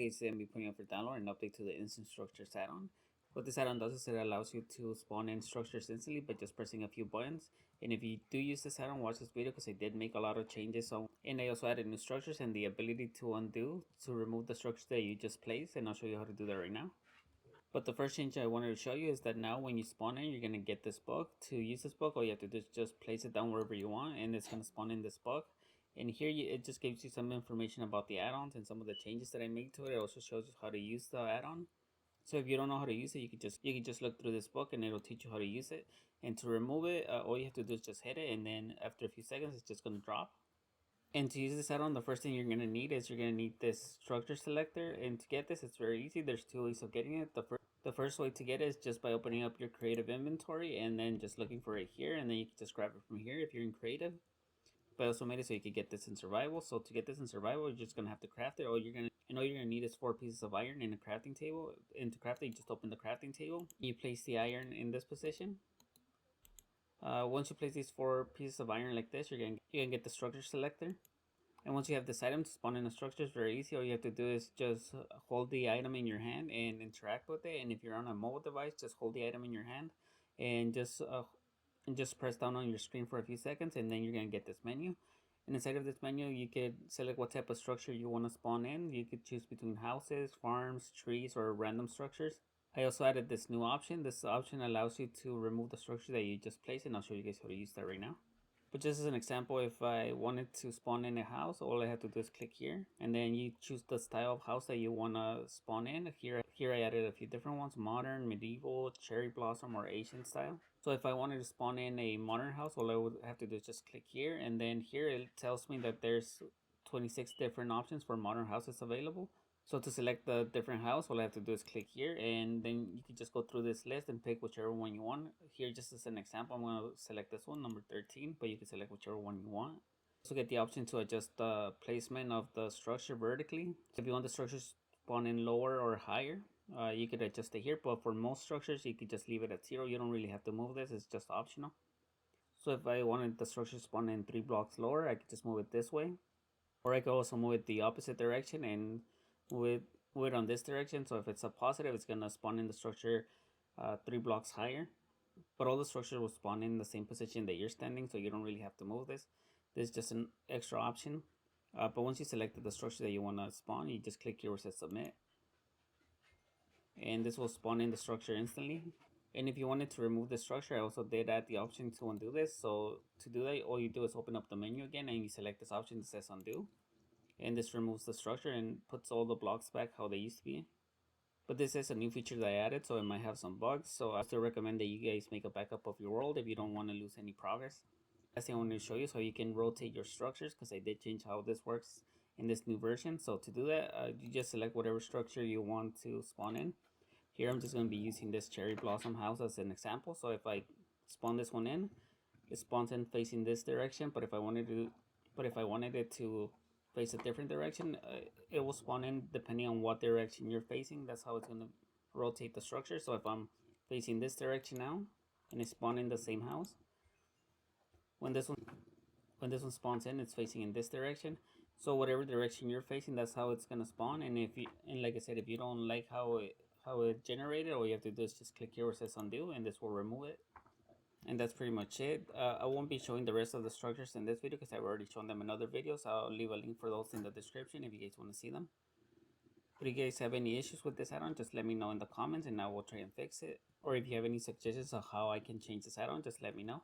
case, I'm be putting up for download an update to the instant structures add-on. What this add-on does is it allows you to spawn in structures instantly by just pressing a few buttons. And if you do use this add-on, watch this video because I did make a lot of changes. And I also added new structures and the ability to undo to remove the structures that you just placed. And I'll show you how to do that right now. But the first change I wanted to show you is that now when you spawn in, you're going to get this book. To use this book, all you have to do is just place it down wherever you want, and it's going to spawn in this book. And here it just gives you some information about the add-ons and some of the changes that I made to it. It also shows you how to use the add-on. So if you don't know how to use it, you can just look through this book and it'll teach you how to use it. And to remove it, all you have to do is just hit it, and then after a few seconds, it's just going to drop. And to use this add-on, the first thing you're going to need is you're going to need this structure selector. And to get this, it's very easy. There's two ways of getting it. The first way to get it is just by opening up your creative inventory and then just looking for it here. And then you can just grab it from here if you're in creative. But I also made it so you could get this in survival. So to get this in survival, you're just going to have to craft it. All you're going to need is 4 pieces of iron in a crafting table. And to craft it, you just open the crafting table. You place the iron in this position. Once you place these 4 pieces of iron like this, you're going to get the structure selector. And once you have this item to spawn in a structure, it's very easy. All you have to do is just hold the item in your hand and interact with it. And if you're on a mobile device, just hold the item in your hand and just press down on your screen for a few seconds, and then you're gonna get this menu. And inside of this menu, you could select what type of structure you want to spawn in. You could choose between houses, farms, trees, or random structures. I also added this new option. This option allows you to remove the structure that you just placed, and I'll show you guys how to use that right now. But just as an example, if I wanted to spawn in a house, all I have to do is click here, and then you choose the style of house that you want to spawn in. Here I added a few different ones: modern, medieval, cherry blossom, or Asian style. So if I wanted to spawn in a modern house, all I would have to do is just click here, and then here it tells me that there's 26 different options for modern houses available. So to select the different house, all I have to do is click here, and then you can just go through this list and pick whichever one you want. Here, just as an example, I'm going to select this one, number 13, but you can select whichever one you want. Also get the option to adjust the placement of the structure vertically. So if you want the structure spawn in lower or higher, you could adjust it here, but for most structures, you could just leave it at 0. You don't really have to move this, it's just optional. So if I wanted the structure spawn in 3 blocks lower, I could just move it this way. Or I could also move it the opposite direction and move it on this direction. So if it's a positive, it's going to spawn in the structure 3 blocks higher. But all the structure will spawn in the same position that you're standing, so you don't really have to move this. This is just an extra option. But once you selected the structure that you want to spawn, you just click here where it says submit. And this will spawn in the structure instantly. And if you wanted to remove the structure, I also did add the option to undo this. So to do that, all you do is open up the menu again and you select this option that says undo. And this removes the structure and puts all the blocks back how they used to be. But this is a new feature that I added, so it might have some bugs. So I still recommend that you guys make a backup of your world if you don't want to lose any progress. Last thing I want to show you is how you can rotate your structures, because I did change how this works in this new version. So to do that, you just select whatever structure you want to spawn in. Here I'm just going to be using this cherry blossom house as an example. So if I spawn this one in, it spawns in facing this direction. But if I wanted it to face a different direction, it will spawn in depending on what direction you're facing. That's how it's going to rotate the structure. So if I'm facing this direction now and it's spawned in the same house, when this one spawns in, it's facing in this direction. So whatever direction you're facing, that's how it's going to spawn. And like I said, if you don't like how it generated, all you have to do is just click here where it says undo, and this will remove it. And that's pretty much it. I won't be showing the rest of the structures in this video because I've already shown them in other videos. I'll leave a link for those in the description if you guys want to see them. But if you guys have any issues with this add-on, just let me know in the comments and I will try and fix it. Or if you have any suggestions of how I can change this add-on, just let me know.